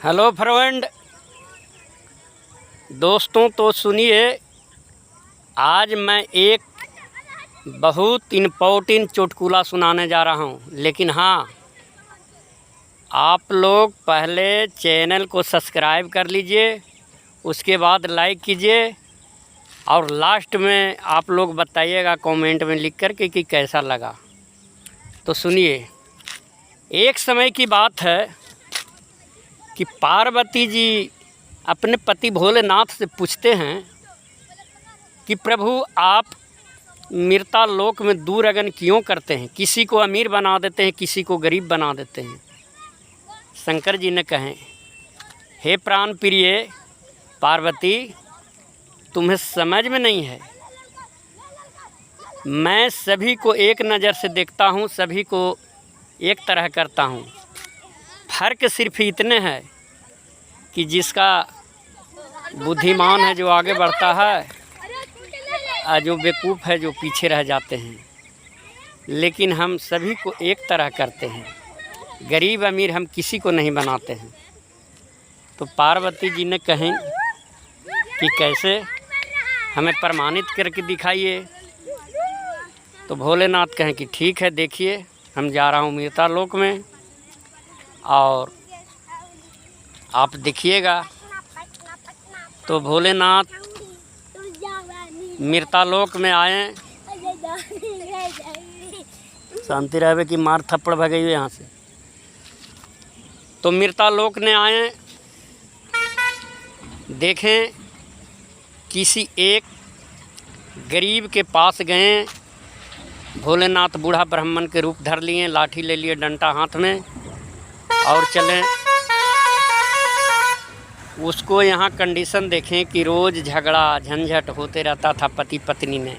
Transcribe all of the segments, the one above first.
Hello friend दोस्तों, तो सुनिए, आज मैं एक बहुत इम्पोर्टेंट चुटकुला सुनाने जा रहा हूँ। लेकिन हाँ, आप लोग पहले चैनल को सब्सक्राइब कर लीजिए, उसके बाद लाइक कीजिए और लास्ट में आप लोग बताइएगा कमेंट में लिख कर के कि कैसा लगा। तो सुनिए, एक समय की बात है कि पार्वती जी अपने पति भोलेनाथ से पूछते हैं कि प्रभु, आप मृता लोक में दूरगन क्यों करते हैं? किसी को अमीर बना देते हैं, किसी को गरीब बना देते हैं। शंकर जी ने कहें, हे प्राण प्रिय पार्वती, तुम्हें समझ में नहीं है। मैं सभी को एक नज़र से देखता हूँ, सभी को एक तरह करता हूँ। फर्क सिर्फ इतने है कि जिसका बुद्धिमान है जो आगे बढ़ता है, और जो बेवकूफ़ है जो पीछे रह जाते हैं। लेकिन हम सभी को एक तरह करते हैं, गरीब अमीर हम किसी को नहीं बनाते हैं। तो पार्वती जी ने कहें कि कैसे, हमें प्रमाणित करके दिखाइए। तो भोलेनाथ कहें कि ठीक है, देखिए, हम जा रहा हूँ मृता लोक में और आप देखिएगा। तो भोलेनाथ मृतालोक में आए। शांति रहे कि मार थप्पड़ भगाई यहाँ से। तो मृतालोक ने आए, देखें किसी एक गरीब के पास गए। भोलेनाथ बूढ़ा ब्राह्मण के रूप धर लिए, लाठी ले लिए डंडा हाथ में और चलें। उसको यहाँ कंडीशन देखें कि रोज़ झगड़ा झंझट होते रहता था पति पत्नी में।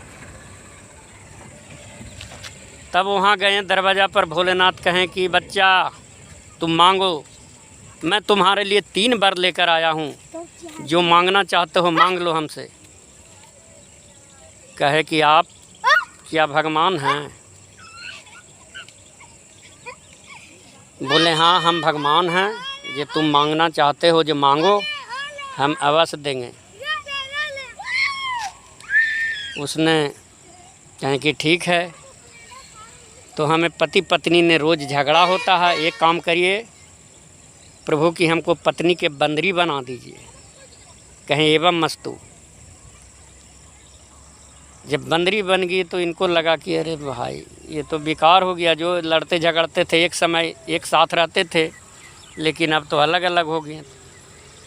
तब वहाँ गए दरवाज़ा पर। भोलेनाथ कहें कि बच्चा, तुम मांगो, मैं तुम्हारे लिए 3 वर लेकर आया हूँ, जो मांगना चाहते हो मांग लो हमसे। कहे कि आप क्या भगवान हैं? बोले हाँ, हम भगवान हैं, ये तुम मांगना चाहते हो जो मांगो, हम अवश्य देंगे। उसने कहा कि ठीक है। तो हमें पति पत्नी ने रोज़ झगड़ा होता है, एक काम करिए प्रभु कि हमको पत्नी के बंदरी बना दीजिए। कहें एवं मस्तु। जब बंदरी बन गई तो इनको लगा कि अरे भाई, ये तो बेकार हो गया। जो लड़ते झगड़ते थे एक समय एक साथ रहते थे, लेकिन अब तो अलग अलग हो गए।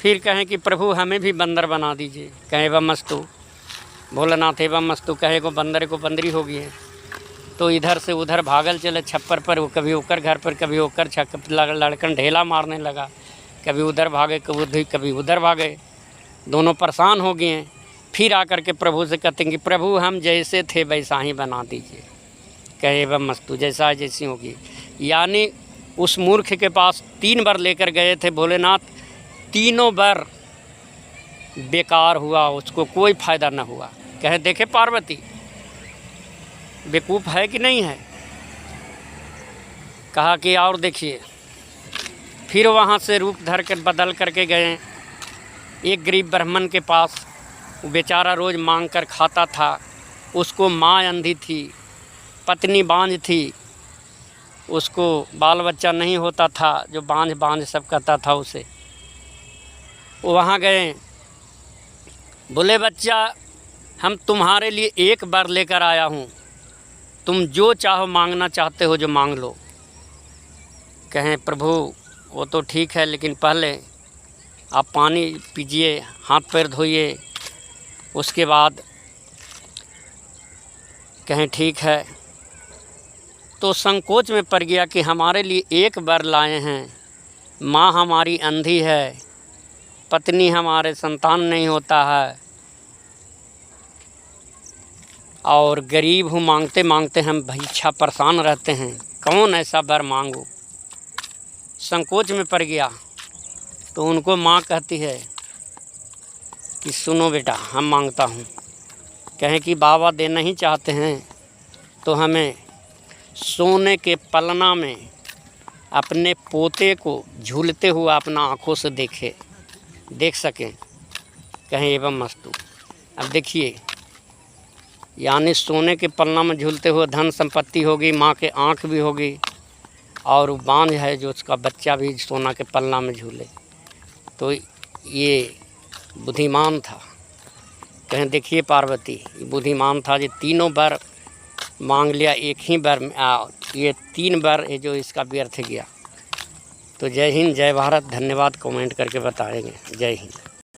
फिर कहें कि प्रभु हमें भी बंदर बना दीजिए। कहें एवं मस्तु। भोलेनाथ एवं मस्तु कहे को बंदर को बंदरी हो गई है। तो इधर से उधर भागल चले छप्पर पर, कभी ओकर घर पर, कभी ओकर छत लड़कन ढेला मारने लगा। कभी उधर भागे, कभी उधर भागे, दोनों परेशान हो गए हैं। फिर आकर के प्रभु से कहते हैं कि प्रभु हम जैसे थे वैसा ही बना दीजिए। कहे एवं मस्तु, जैसा जैसी होगी। यानी उस मूर्ख के पास 3 वर लेकर गए थे भोलेनाथ, तीनों वर बेकार हुआ, उसको कोई फ़ायदा न हुआ। कहे देखे पार्वती बेवकूफ़ है कि नहीं है? कहा कि और देखिए। फिर वहाँ से रूप धर कर बदल करके गए एक गरीब ब्राह्मण के पास। वो बेचारा रोज़ मांग कर खाता था। उसको माँ अंधी थी, पत्नी बांझ थी, उसको बाल बच्चा नहीं होता था, जो बांझ बांझ सब कहता था उसे। वहाँ गए, बोले बच्चा, हम तुम्हारे लिए 1 वर लेकर आया हूँ, तुम जो चाहो मांगना चाहते हो जो मांग लो। कहें प्रभु वो तो ठीक है, लेकिन पहले आप पानी पीजिए, हाथ पैर धोइए, उसके बाद। कहें ठीक है। तो संकोच में पड़ गया कि हमारे लिए 1 वर लाए हैं, माँ हमारी अंधी है, पत्नी हमारे संतान नहीं होता है, और गरीब हूँ, मांगते मांगते हम भिक्षा परेशान रहते हैं, कौन ऐसा वर मांगो। संकोच में पड़ गया। तो उनको माँ कहती है कि सुनो बेटा, हम मांगता हूँ। कहें कि बाबा देना ही चाहते हैं तो हमें सोने के पलना में अपने पोते को झूलते हुए अपना आँखों से देख सकें, कहें एवं मस्तु। अब देखिए, यानी सोने के पलना में झूलते हुए धन संपत्ति होगी, माँ के आँख भी होगी, और बांझ है जो उसका बच्चा भी सोना के पलना में झूले। तो ये बुद्धिमान था। कहें देखिए पार्वती, बुद्धिमान था, ये तीनों बार मांग लिया, एक ही बार ये 3 बार है जो इसका व्यर्थ गया। तो जय हिंद, जय भारत। धन्यवाद। कमेंट करके बताएंगे। जय हिंद।